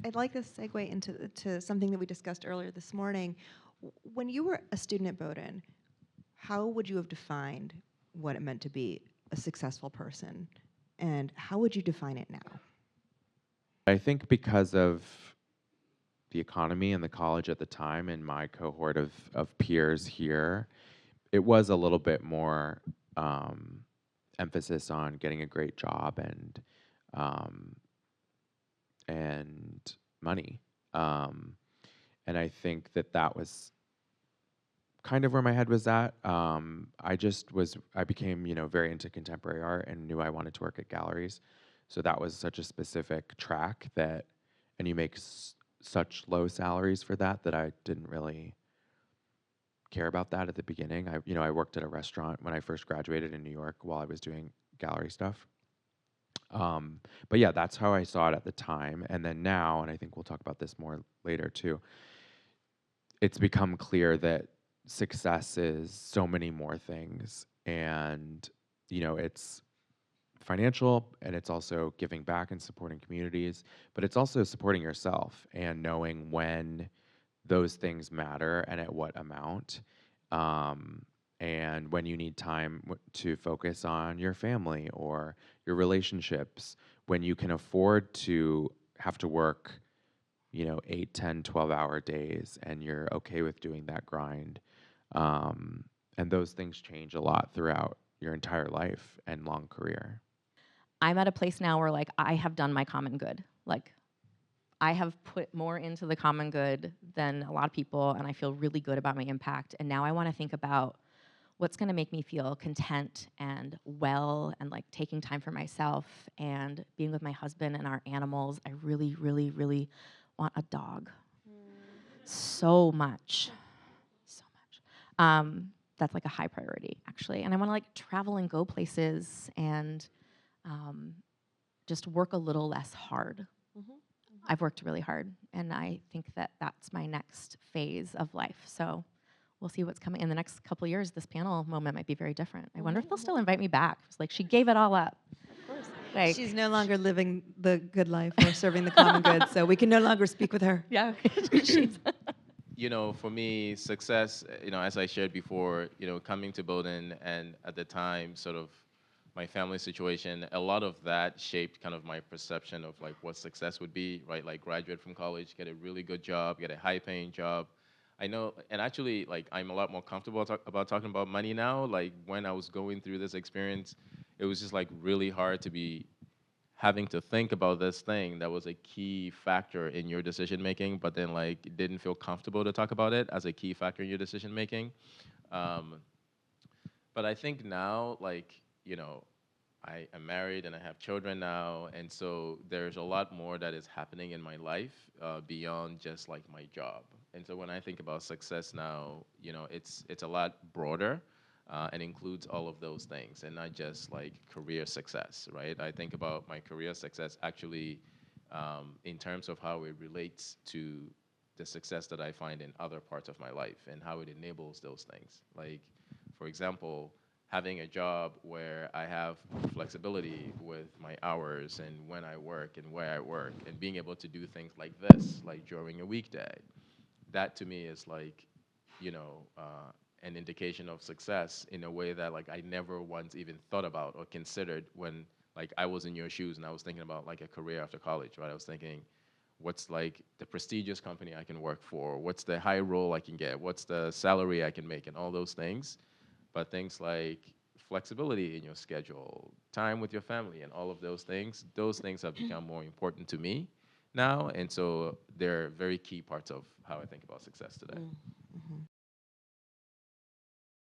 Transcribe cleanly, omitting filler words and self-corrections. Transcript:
I'd like this segue into to something that we discussed earlier this morning. When you were a student at Bowdoin, how would you have defined what it meant to be a successful person, and how would you define it now? I think because of the economy and the college at the time and my cohort of peers here, it was a little bit more um, emphasis on getting a great job um, and money. Um, and I think that that was kind of where my head was at. I became, very into contemporary art and knew I wanted to work at galleries. So that was such a specific track and you make such low salaries for that I didn't really care about that at the beginning. I worked at a restaurant when I first graduated in New York while I was doing gallery stuff. Um, but yeah, that's how I saw it at the time. And then now, and I think we'll talk about this more later too, it's become clear that success is so many more things. And, it's financial and it's also giving back and supporting communities, but it's also supporting yourself and knowing when those things matter and at what amount. Um, and when you need time to focus on your family or your relationships, when you can afford to have to work 8, 10, 12-hour days, and you're okay with doing that grind. Um, and those things change a lot throughout your entire life and long career. I'm at a place now where like I have done my common good. Like I have put more into the common good than a lot of people, and I feel really good about my impact. And now I want to think about what's going to make me feel content and well, and like taking time for myself and being with my husband and our animals. I really, really, really want a dog. So much. So much. That's like a high priority, actually. And I want to like travel and go places and just work a little less hard. I've worked really hard, and I think that that's my next phase of life. So we'll see what's coming in the next couple of years. This panel moment might be very different. I wonder if they'll still invite me back. It's like she gave it all up. Of course. Like, She's no longer living the good life or serving the common good, so we can no longer speak with her. yeah. For me, success, as I shared before, coming to Bowdoin and at the time, sort of my family situation, a lot of that shaped kind of my perception of like what success would be, right? Like graduate from college, get a really good job, get a high paying job. I know, and actually, like, I'm a lot more comfortable about talking about money now. Like, when I was going through this experience, it was just like really hard to be having to think about this thing that was a key factor in your decision making, but then like it didn't feel comfortable to talk about it as a key factor in your decision making. Um, but I think now, like, I am married and I have children now, and so there's a lot more that is happening in my life beyond just like my job. And so when I think about success now, it's a lot broader and includes all of those things, and not just like career success, right? I think about my career success actually in terms of how it relates to the success that I find in other parts of my life and how it enables those things. Like, for example, having a job where I have flexibility with my hours and when I work and where I work, and being able to do things like this, like during a weekday. That to me is like, you know, an indication of success in a way that like I never once even thought about or considered when like I was in your shoes and I was thinking about like a career after college, right? I was thinking, what's like the prestigious company I can work for? What's the high role I can get? What's the salary I can make? And all those things. But things like flexibility in your schedule, time with your family, and all of those things have become more important to me now. And so they're very key parts of how I think about success today. Mm-hmm.